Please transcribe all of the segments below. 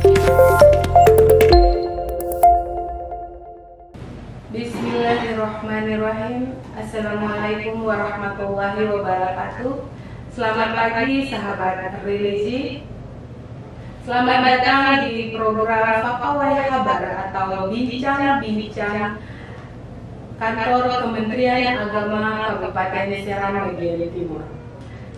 Bismillahirrahmanirrahim. Assalamualaikum warahmatullahi wabarakatuh. Selamat pagi sahabat religi. Selamat datang di program Fakawai Habar atau Bincang-Bincang Kantor Kementerian Agama Kabupaten Serang bagian Timur.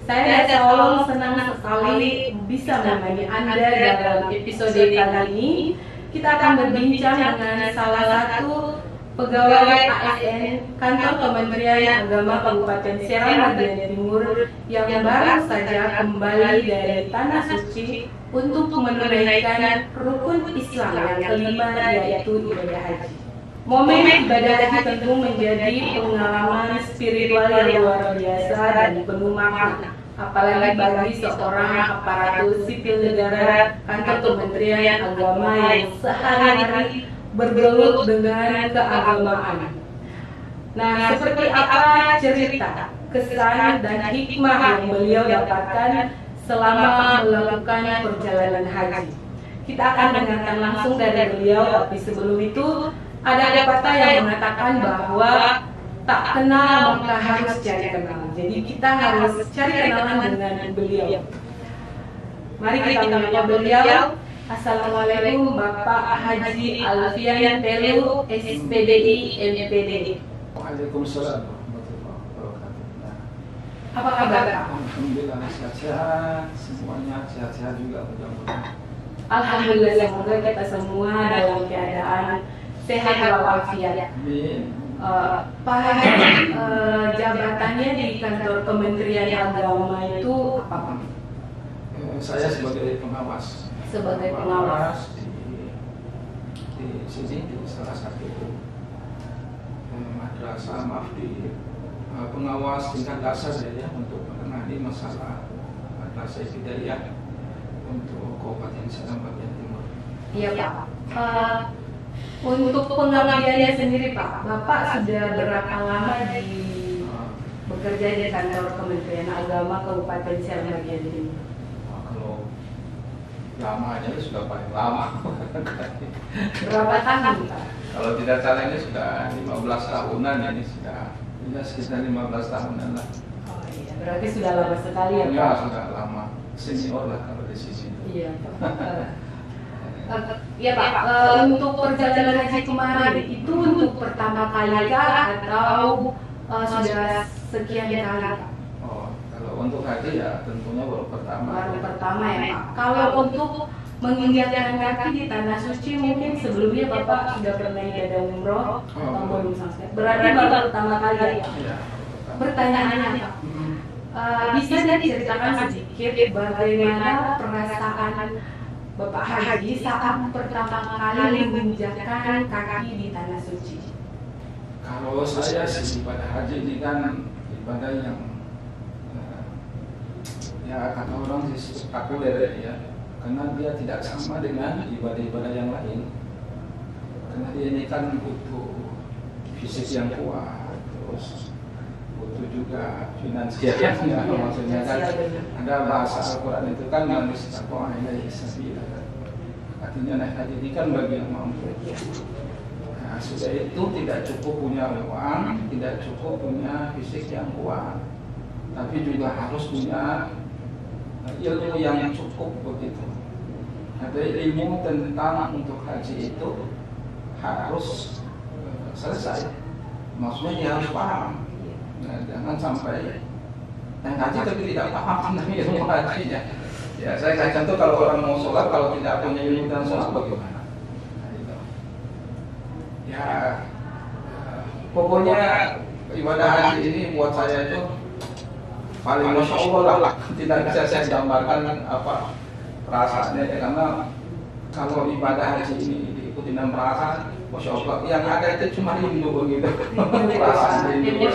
Saya selalu senang sekali bisa menemani Anda dalam episode kali ini. Kita akan berbincang dengan salah satu pegawai ASN Kantor Kementerian Agama Kabupaten Serang bagian Timur yang baru saja kembali dari Tanah Suci untuk menunaikan rukun Islam yang kelima, yaitu ibadah haji. Momen ibadah haji tentu menjadi pengalaman spiritual yang luar biasa dan penuh makna, apalagi bagi seorang aparatur sipil negara Kantor Kementerian Agama yang sehari-hari bergelut dengan keagamaan. Nah, seperti apa cerita, kesan, dan hikmah yang beliau dapatkan selama melakukan perjalanan haji? Kita akan dengarkan langsung dari beliau, tapi sebelum itu ada pepatah yang mengatakan bahwa tak kenal maka harus cari kenal. Jadi kita harus cari kenalan dengan beliau. Mari kita menyapa beliau. Assalamualaikum Bapak Haji Alfian Pelu, SPDI MPD. Waalaikumsalam warahmatullahi wabarakatuh. Apa kabar Pak? Alhamdulillah sehat-sehat, semuanya sehat-sehat juga mudah-mudahan. Alhamdulillah, semoga kita semua dalam keadaan sehat walafiat. Amin. Pak Haji, jabatannya di Kantor Kementerian Agama itu apa Pak? Saya sebagai pengawas. Sebagai pengawas di sini di salah satu madrasah, di pengawas tingkat dasar ya untuk menangani masalah madrasah ibtidaiyah untuk Kabupaten Serang bagian Timur. Iya Pak. Untuk pengabdiannya sendiri Pak, Bapak sudah berapa lama bekerja di Kantor Kementerian Agama Kabupaten Serang bagian Timur? Kalau lamanya sudah paling lama. Berapa tahun Pak? Kalau tidak salah ini sudah 15 tahunan, ini sudah sekitar 15 tahunan lah. Oh iya, berarti sudah lama sekali ya Pak? Ya, sudah lama. Senior lah kalau di sini. Iya Pak. Ya Pak, untuk perjalanan haji kemarin itu untuk pertama kali kah atau sudah sekian kali Pak? Oh, kalau untuk haji ya tentunya baru pertama. Baru pertama ya Pak. Kalau untuk menginjakkan kaki di Tanah Suci mungkin sebelumnya Bapak sudah pernah ibadah umroh atau belum sama sekali? Berarti baru pertama kali ya Pak? Iya. Pertanyaannya Pak, bisa diceritakan sedikit bagaimana perasaan Bapak Haji saat pertama kali menginjakkan kaki di Tanah Suci? Kalau saya sih ibadah haji ini kan ibadah yang ya kata orang sih akuler ya, karena dia tidak sama dengan ibadah-ibadah yang lain. Karena dia ini kan butuh fisik yang kuat, terus butuh juga finansial ya, maksudnya kan ada bahasa Al-Quran itu kan manusia takwa ilaihi sabila. Artinya naik haji ini kan bagi yang mampu. Nah, sudah itu tidak cukup punya uang, tidak cukup punya fisik yang kuat, tapi juga harus punya ilmu yang cukup begitu. Ada ilmu tentang untuk haji itu harus selesai. Maksudnya dia harus paham. Nah, jangan sampai naik haji tapi tidak paham tentang ilmu hajinya. Ya, saya kasih contoh kalau orang mau sholat kalau tidak punya ilmu dan sholat bagaimana? Nah, itu. Ya, pokoknya ibadah haji ini buat saya itu paling masya Allah lah. Tidak bisa saya gambarkan apa perasaannya ya, karena kalau ibadah haji ini diikuti dengan perasaan, masya Allah, yang ada itu cuma rindu begitu. Perasaan rindu.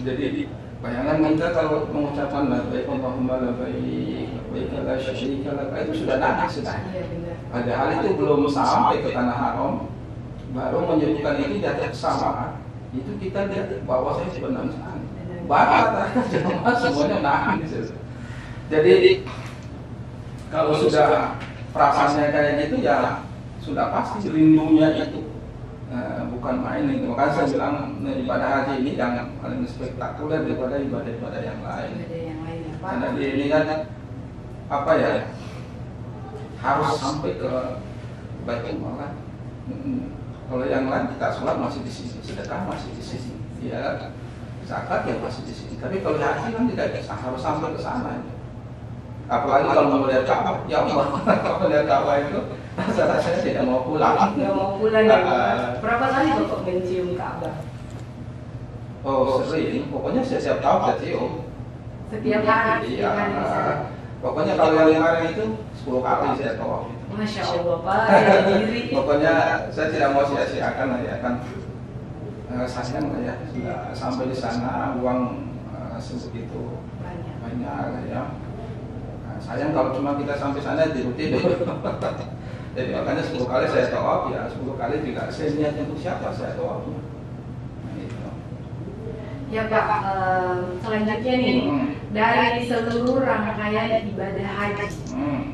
Jadi bayangan kita kalau mengucapkan labbaik Allahumma labbaik, labbaik la syarika lak, itu sudah nangis sudah. Padahal itu belum sampai ke tanah haram, baru menyebutkan ini di atas kesamaan. Itu kita lihat bahwa saya sebenarnya bakat semuanya nangis. Jadi Kalau sudah perasaannya kayak gitu ya sudah pasti rindunya itu bukan main itu. Makanya saya bilang ibadah haji ini yang paling spektakuler daripada ibadah-ibadah yang lain. Karena dia ini kan apa ya, harus sampai ke Baitullah kan. Kalau yang lain kita sholat masih di sini, sedekah masih di sini, ya zakat ya masih di sini. Tapi kalau haji kan tidak bisa, harus sampai ke sana. Apalagi kalau melihat Ka'bah, ya Allah, kalau melihat Ka'bah itu saya tidak mau pulang. Tidak mau pulang ya. Berapa kali Bapak mencium Ka'bah? Oh sering, pokoknya setiap tahun saya cium. Setiap hari? Iya. Pokoknya kalau yang kemarin itu 10 kali saya tawaf. Masya Allah Pak, saya diri. Pokoknya saya tidak mau sia-siakan lah ya kan. Sayang lah ya, sudah sampai di sana uang sebegitu banyak lah ya. Sayang kalau cuma kita sampai sana tidur-tidur. Jadi makanya 10 kali saya tawaf ya, 10 kali juga saya niat untuk siapa saya tawaf. Ya Pak, selanjutnya nih, dari seluruh rangkaian ibadah haji,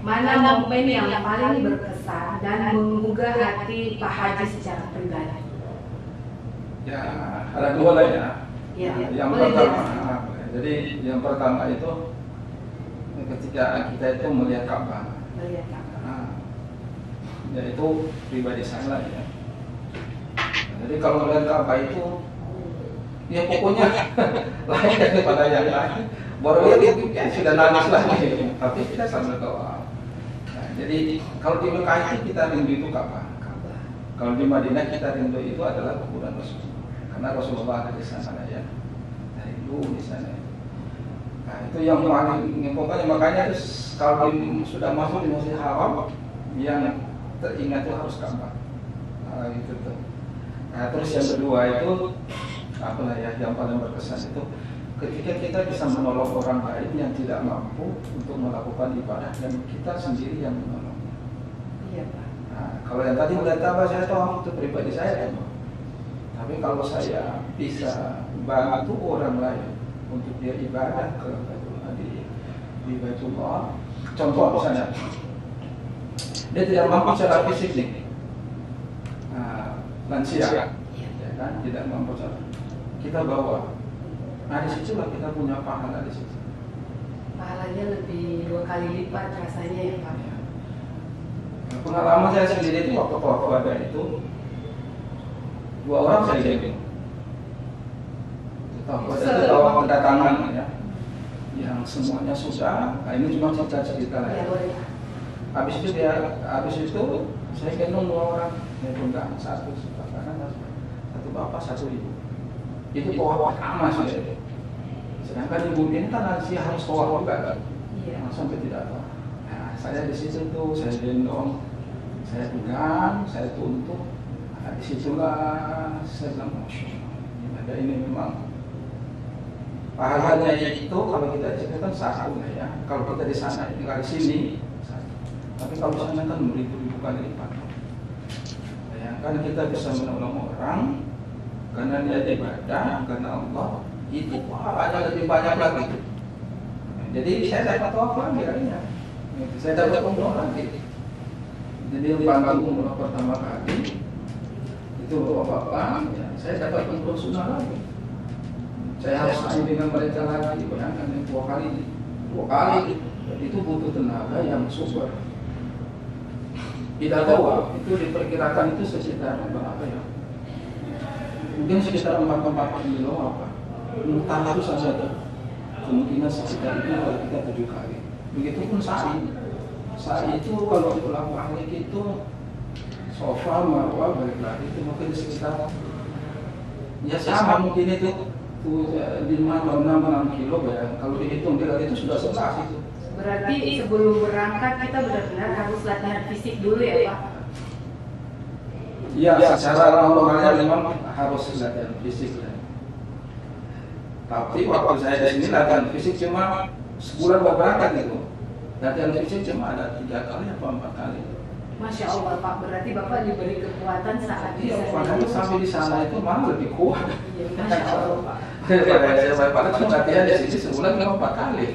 mana momen yang paling berkesan dan menggugah hati Pak Haji secara pribadi? Ya, ada dua lah ya. Yang pertama, jadi yang pertama itu ketika kita itu melihat Ka'bah. Yaitu pribadi saya lah ya. Jadi kalau melihat Ka'bah itu ya pokoknya lain daripada yang lain. Baru lihat ya sudah nangis lagi. Tapi kita sambil doa. Nah, jadi kalau di Mekah itu kita rindu itu Ka'bah. Kalau di Madinah kita rindu itu adalah kuburan Rasulullah. Karena Rasulullah ada di sana ya. Dari dulu di sana. Nah itu yang paling pokoknya makanya kalau sudah masuk di Masjidil Haram yang teringat itu harus Ka'bah. Nah, itu tuh. Nah terus yang kedua itu apalah ya yang paling berkesan itu ketika kita bisa menolong orang lain yang tidak mampu untuk melakukan ibadah dan kita sendiri yang menolong. Iya Pak. Nah, kalau yang tadi melihat Ka'bah saya tahu itu pribadi saya kan. Tapi kalau saya bisa bantu orang lain untuk dia ibadah ke di Baitullah, contoh misalnya dia tidak mampu secara fisik nih, lansia, ya kan, tidak mampu secara kita bawa. Nah di situlah kita punya pahala di situ. Pahalanya lebih 2 kali lipat rasanya ya Pak. Ya. Pengalaman saya sendiri itu waktu ada itu 2 orang saya bimbing. Itu tahu kedatangan ya, yang semuanya sudah. Nah, ini cuma cerita lah ya. Habis itu saya gendong 2 orang, ya tunggang satu bapak, satu ibu. Itu tawaf pertama sudah. Sedangkan ibu ini kan lansia harus tawaf juga kan. Iya. Sampai tidak tahu. Nah, saya di situ tuh saya gendong, saya pegang, saya tuntut. Nah, disitulah saya bilang, Masya Allah, ada ini memang pahalanya itu kalau kita di sini kan satu ya. Kalau kita di sana tinggal di sini, satu. Tapi kalau di sana kan beribu-ribu kali lipat. Bayangkan kita bisa menolong orang karena dia ibadah, karena Allah itu pahalanya lebih banyak lagi. Jadi saya dapat tawaf lagi akhirnya. Saya dapat umroh lagi. Jadi yang bantu umroh pertama kali itu bapak-bapak, ya, saya dapat umroh sunnah lagi. Saya harus main dengan mereka lagi, bayangkan yang 2 kali itu butuh tenaga yang super. Tidak tahu itu diperkirakan itu sekitar berapa ya? Mungkin sekitar 4 kilo apa? Entah itu saja kemungkinan sekitar itu kalau kita 7 kali. Begitupun sa'i. Sa'i itu kalau pulang balik itu sofa, marwah, balik lagi itu mungkin sekitar ya sama mungkin itu 5 atau 6 kilo ya. Kalau dihitung itu sudah 11 itu. Berarti sebelum berangkat kita benar-benar harus latihan fisik dulu ya Pak? Ya, secara normalnya memang harus latihan fisik ya. Tapi waktu saya di sini latihan fisik cuma sebulan berangkat gitu. Latihan fisik cuma ada 3 kali atau 4 kali. Masya Allah Pak, berarti Bapak diberi kekuatan saat di sana. Iya, sampai di sana itu malah lebih kuat. Iya, Masya Allah Pak. Padahal cuma latihan di sini sebulan 4 kali.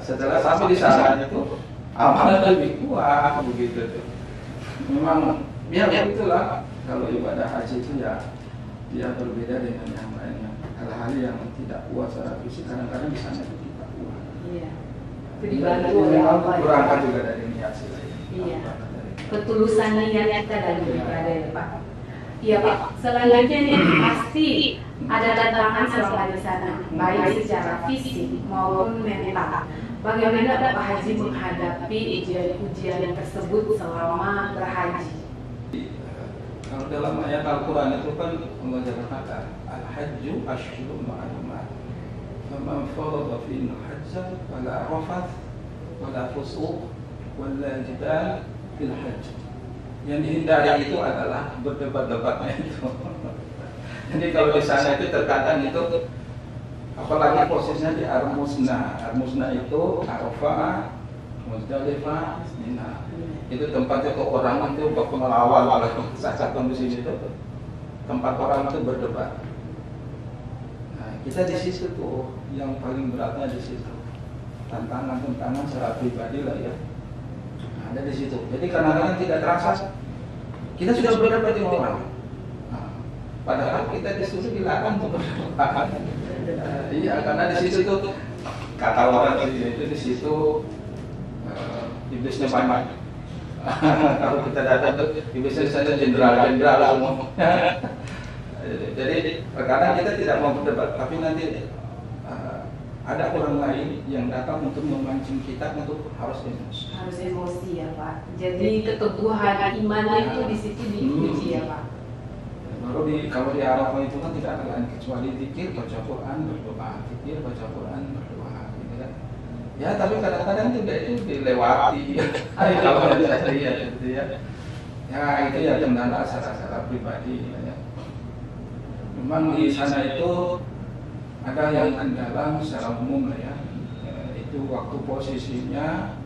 Setelah sampai di sana itu amalan lebih kuat begitu tuh. Memang ya begitulah kalau ibadah haji itu ya dia berbeda dengan yang lainnya. Hal-hal yang tidak kuat secara fisik kadang-kadang di sana itu tidak kuat. Iya. Itu dibantu oleh Allah. Berangkat juga dari niat sih. Iya. Ketulusan niat kita dalam beribadah ya Pak. Iya Pak. Selanjutnya nih pasti ada tantangan selama di sana, baik secara fisik maupun mental. Bagaimana Bapak Haji menghadapi ujian-ujian tersebut selama berhaji? Kalau dalam ayat Al-Quran itu kan Allah kata Al-Hajju Ashhurun Ma'lumat. Faman farada fihi al-hajja fala rafath wala fusuq wala jidal fil hajj. Yang dihindari itu adalah berdebat-debatnya itu. Jadi kalau di sana itu terkadang itu apalagi posisinya di Ar-Musna. Ar-Musna itu Arafah, Muzdalifah, Mina. Itu tempat itu orang itu bakal melawan kalau saat kondisi itu tempat orang itu berdebat. Nah, kita di situ tuh yang paling beratnya di situ. Tantangan secara pribadi lah ya. Nah, ada di situ. Jadi kadang-kadang tidak terasa kita sudah berdebat dengan orang. Nah, padahal kita disuruh dilarang untuk berdebat. Iya, karena di situ tuh kata orang itu di situ iblisnya banyak. Kalau kita datang tuh iblisnya saja jenderal semua. Jadi terkadang kita tidak mau berdebat, tapi nanti ada orang lain yang datang untuk memancing kita untuk harus emosi. Harus emosi ya Pak. Jadi keteguhan imannya itu di situ diuji ya Pak. Baru kalau di Arafah itu kan tidak ada lain kecuali zikir, baca Quran, berdoa, zikir, baca Quran, berdoa, gitu kan. Ya tapi kadang-kadang juga itu dilewati. Kalau saya lihat gitu ya. Ya itu ya kendala secara pribadi ya. Memang di sana itu ada yang kendala secara umum lah ya. Itu waktu posisinya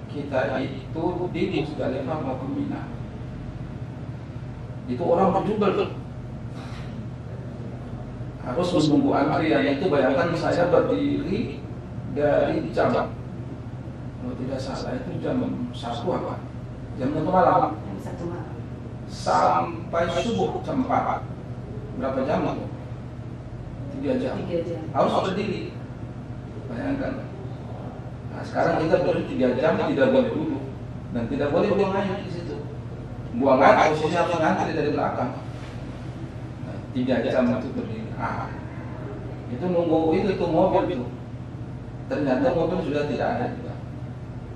kita itu di Muzdalifah maupun Mina. Itu orang berjubel tuh harus menunggu antrian. Itu bayangkan saya berdiri dari jam, kalau tidak salah itu jam 1 apa? Jam 1 malam. Jam 1 malam. Sampai subuh jam 4. Berapa jam itu? 3 jam. 3 jam. Harus berdiri. Bayangkan. Nah, sekarang kita berdiri 3 jam tidak boleh duduk dan tidak boleh buang air di situ. Buang air posisinya harus ngantri dari belakang. Nah, 3 jam itu berdiri. Itu nunggu itu mobil itu. Ternyata mobil sudah tidak ada juga.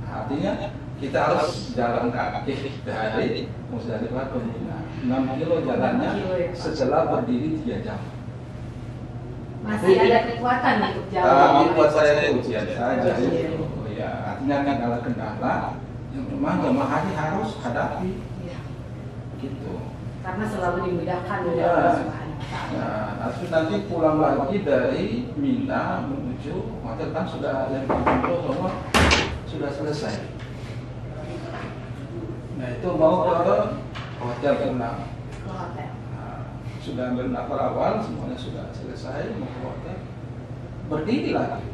Artinya kita harus jalan kaki dari Muzdalifah ke Mina. 6 kilo jalannya setelah berdiri 3 jam. Masih ada kekuatan untuk jalan. Tapi buat saya itu ujian saja. Oh ya, artinya kendala yang memang jemaah haji harus hadapi. Gitu. Karena selalu dimudahkan oleh Ya. Allah Subhanahu wa Ta'ala. Nah, nanti pulang lagi dari Mina menuju hotel kan sudah dari Kumpul semua sudah selesai. Nah itu mau ke hotel pulang. Ke hotel. Nah, sudah ambil nafas awal semuanya sudah selesai mau ke hotel berdiri lagi.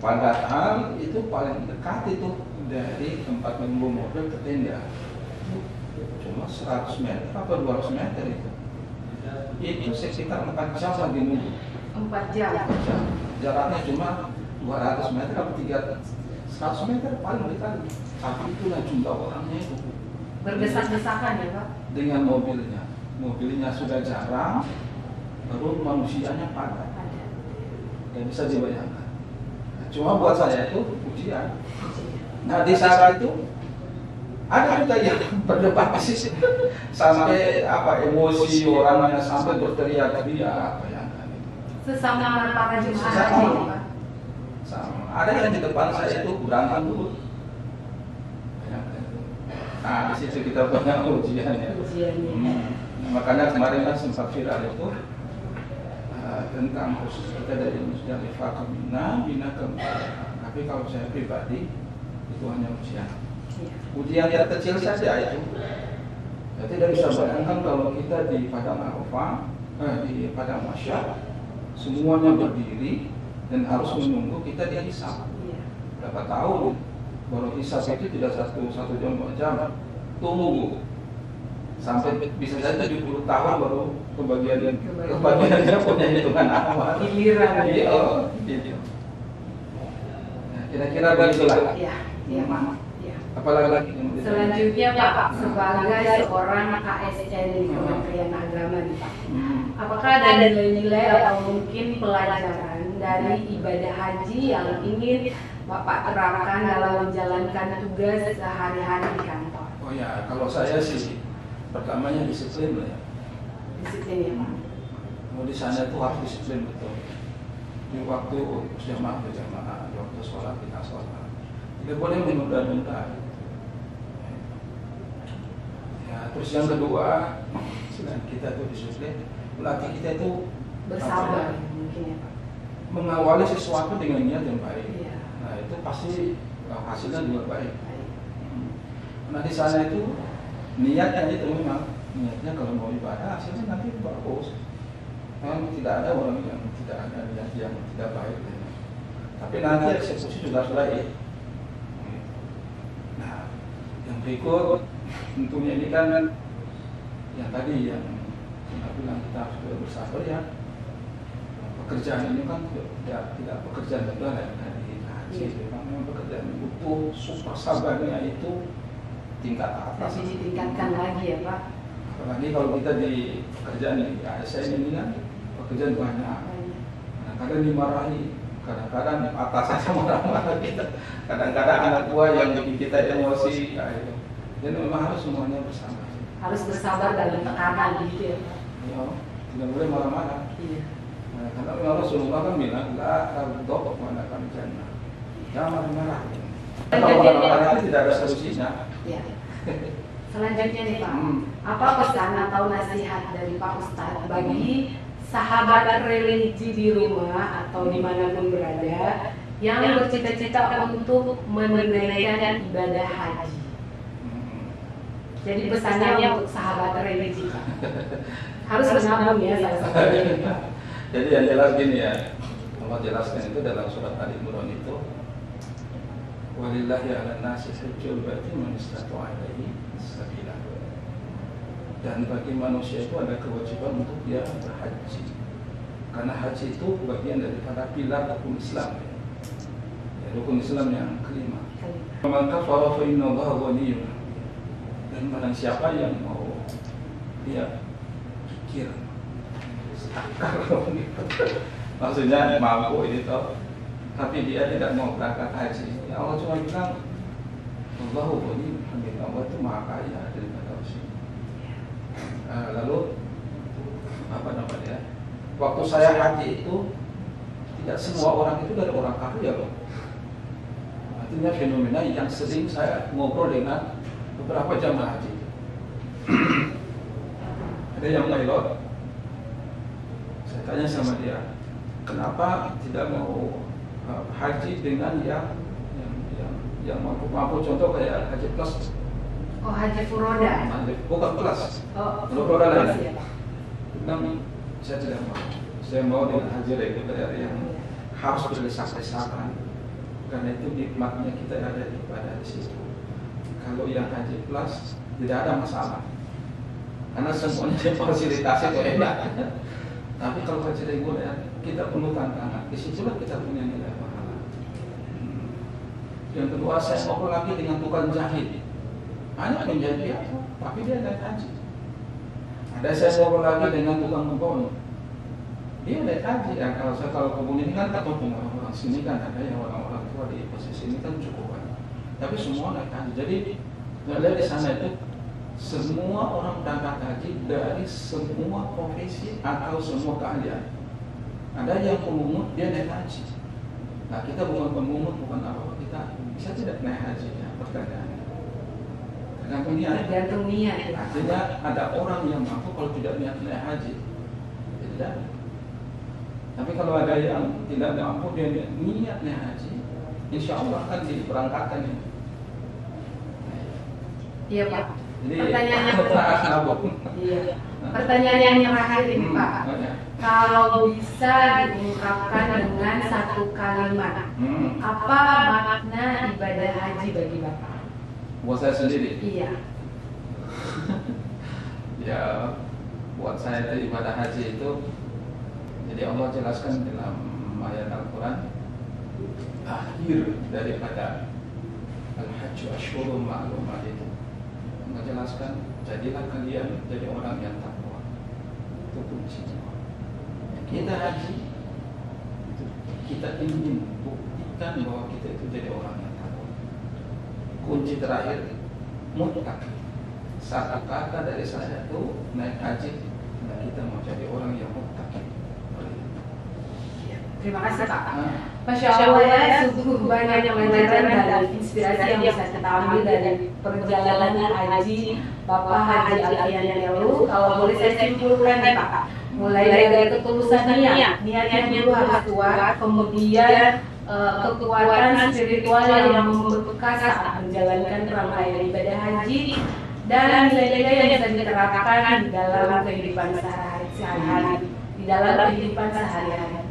Padahal itu paling dekat itu dari tempat menunggu mobil ke tenda. Cuma 100 meter atau 200 meter itu sekitar 4 jam lagi nunggu. 4 jam. Jaraknya cuma 200 meter atau 100 meter paling dekat. Tapi itulah jumlah orangnya itu. Berdesak-desakan ya Pak? Dengan mobilnya sudah jarang, baru manusianya padat. Gak bisa dibayangkan. Nah, cuma buat saya itu ujian. Nah di saat itu ada juga yang berdebat sih sampai emosi orangnya sampai berteriak-teriak, bayangkan itu. Sesama para jemaah haji ya Pak? Sama. Ada yang di depan saya itu berantem dulu. Bayangkan itu. Nah di situ kita punya ujian ya. Makanya kemarin kan sempat viral itu tentang khusus kita dari Muzdalifah ke Mina ke Muzdalifah. Tapi kalau saya pribadi itu hanya ujian. Ujian yang kecil saja itu. Ya, tidak bisa bayangkan kalau kita di Padang Arafah, di Padang Mahsyar, semuanya berdiri dan harus menunggu kita dihisab. Berapa tahun? Baru hisab itu tidak satu jam 2 jam, tunggu sampai bisa saja 70 tahun baru kebagiannya punya hitungan amal. Giliran. Iya, gitu. Nah, kira-kira begitulah. Iya, iya Pak. Ya. Apalagi Selanjutnya Pak, sebagai seorang ASN di Kementerian Agama nih Pak, apakah ada nilai-nilai atau mungkin pelajaran dari ibadah haji yang ingin Bapak terapkan dalam menjalankan tugas sehari-hari di kantor? Oh ya, kalau saya sih pertamanya disiplin lah ya. Disiplin ya Pak. Kalau di sana itu harus disiplin betul. Di waktu berjamaah, di waktu sholat kita sholat. Tidak boleh menunda-nunda. Ya, terus yang kedua, selain kita itu disiplin, berarti kita itu Bersabar mungkin ya Pak. Mengawali sesuatu dengan niat yang baik. Iya. Nah itu pasti hasilnya juga baik. Nah di sana itu niatnya itu memang niatnya kalau mau ibadah hasilnya nanti bagus. Memang tidak ada orang yang tidak ada niat yang tidak baik. Tapi nanti eksekusi juga harus baik. Nah yang berikut tentunya ini kan yang tadi yang kita bilang kita harus bersabar ya. Pekerjaan ini kan tidak pekerjaan mudah ya dari haji. Memang pekerjaan yang butuh super sabarnya itu tingkat atas. Tapi ditingkatkan lagi ya Pak. Apalagi kalau kita di pekerjaan di ASN ini kan pekerjaan banyak. Kadang-kadang dimarahi, kadang-kadang atas saja marah-marah kita. Kadang-kadang anak buah yang bikin kita emosi. Dan memang harus semuanya bersama. Harus bersabar dalam tekanan gitu ya Pak. Ya, tidak boleh marah-marah. Iya. Nah, karena Rasulullah kan bilang, la tabdok manakan jannah. Jangan marah-marah. Kalau marah-marah itu tidak ada solusinya. Ya. Selanjutnya nih Pak, apa pesan atau nasihat dari Pak Ustadz bagi sahabat religi di rumah atau dimanapun berada yang bercita-cita untuk menunaikan ibadah haji? Jadi pesannya untuk sahabat religi Pak. Harus menabung ya salah satunya. Jadi yang jelas gini ya, Allah jelaskan itu dalam surat Al-Imran itu, walillahi 'alan nasi hajjul baiti man istata'a ilaihi sabila. Dan bagi manusia itu ada kewajiban untuk dia berhaji. Karena haji itu bagian daripada pilar rukun Islam. Ya, rukun Islam yang kelima. Man kafara fa innallaha ghaniyyun. Dan barang siapa yang mau dia pikir maksudnya mampu ini toh, tapi dia tidak mau berangkat haji. Ya Allah cuma bilang, Allahu ghani hamid, Allah itu maha kaya daripada usia. Lalu apa namanya? Waktu saya haji itu tidak semua orang itu dari orang kaya loh. Artinya fenomena yang sering saya ngobrol dengan beberapa jamaah haji. Ada yang pilot. Saya tanya sama dia, kenapa tidak mau haji dengan yang mampu contoh kayak haji plus. Oh, haji furoda. Bukan plus. Oh, furoda lain. Ya, Pak. Saya tidak mau. Saya mau dengan haji reguler yang harus berdesak-desakan. Karena itu nikmatnya kita ada di situ. Kalau yang haji plus tidak ada masalah. Karena semuanya difasilitasi itu enak. Tapi kalau haji reguler kita penuh tantangan. Disitulah kita punya nilai pahala. Yang kedua, saya ngobrol lagi dengan tukang jahit. Hanya menjadi apa? Tapi dia naik haji. Ada saya ngobrol lagi dengan tukang kebun. Dia naik haji. Ya, kalau kebun ini kan ketemu orang sini kan ada yang orang-orang tua di posisi ini kan cukup banyak. Tapi semua naik haji. Jadi lihat di sana itu semua orang berangkat haji dari semua profesi atau semua keahlian. Ada yang pemungut dia naik haji. Nah kita bukan pemungut, bukan apa-apa, kita bisa tidak naik haji ya, pertanyaannya. Tergantung niat. Artinya ada orang yang mampu kalau tidak niat naik haji, tidak. Tapi kalau ada yang tidak mampu dia niat naik haji, insya Allah akan diberangkatkan. Iya Pak. Jadi Pertanyaan yang ngabuk. Iya. Pertanyaan yang terakhir ini Pak, kalau bisa diungkapkan dengan satu kalimat, apa makna ibadah haji bagi Bapak? Buat saya sendiri. Iya. Ya, buat saya itu ibadah haji itu, jadi Allah jelaskan dalam ayat Al-Quran, akhir daripada Al-Hajj Ashhurun Ma'lumat itu menjelaskan, jadilah kalian jadi orang yang takwa. Itu kuncinya. Kita haji, kita ingin buktikan bahwa kita itu jadi orang yang takwa. Kunci terakhir, mutlak. Satu kata dari saya itu naik haji, nah kita mau jadi orang yang muttaqi. Terima kasih Pak. Masya Allah ya, sungguh banyak pelajaran dan inspirasi yang bisa kita ambil dari perjalanan haji Bapak Haji Alfian Melu. Kalau boleh saya simpulkan nih Pak, mulai dari ketulusan niatnya dulu harus kuat, kemudian kekuatan spiritual yang membekas saat menjalankan rangkaian ibadah haji, dan nilai-nilai yang bisa diterapkan di dalam kehidupan sehari-hari, di dalam kehidupan sehari-hari.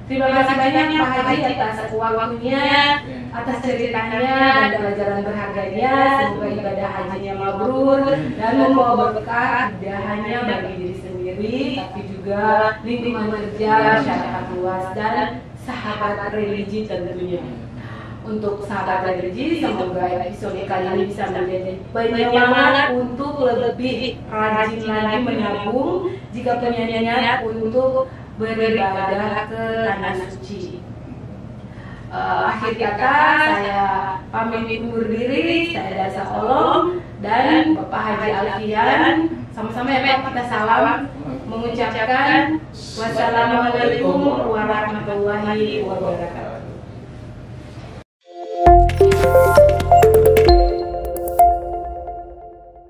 Terima kasih banyak Pak Haji atas waktunya, atas ceritanya dan pelajaran berharganya. Semoga ibadah hajinya mabrur dan membawa berkah tidak hanya bagi diri sendiri, tapi juga lingkungan kerja, masyarakat luas, dan sahabat religi tentunya. Untuk sahabat religi, semoga episode kali ini bisa menjadi penyemangat untuk lebih rajin lagi menabung jika punya niat untuk beribadah ke tanah suci. Akhir kata, saya pamit undur diri. Saya Dasa Olong dan Bapak Haji Alfian. Sama-sama ya Pak, kita salam mengucapkan wassalamualaikum warahmatullahi wabarakatuh.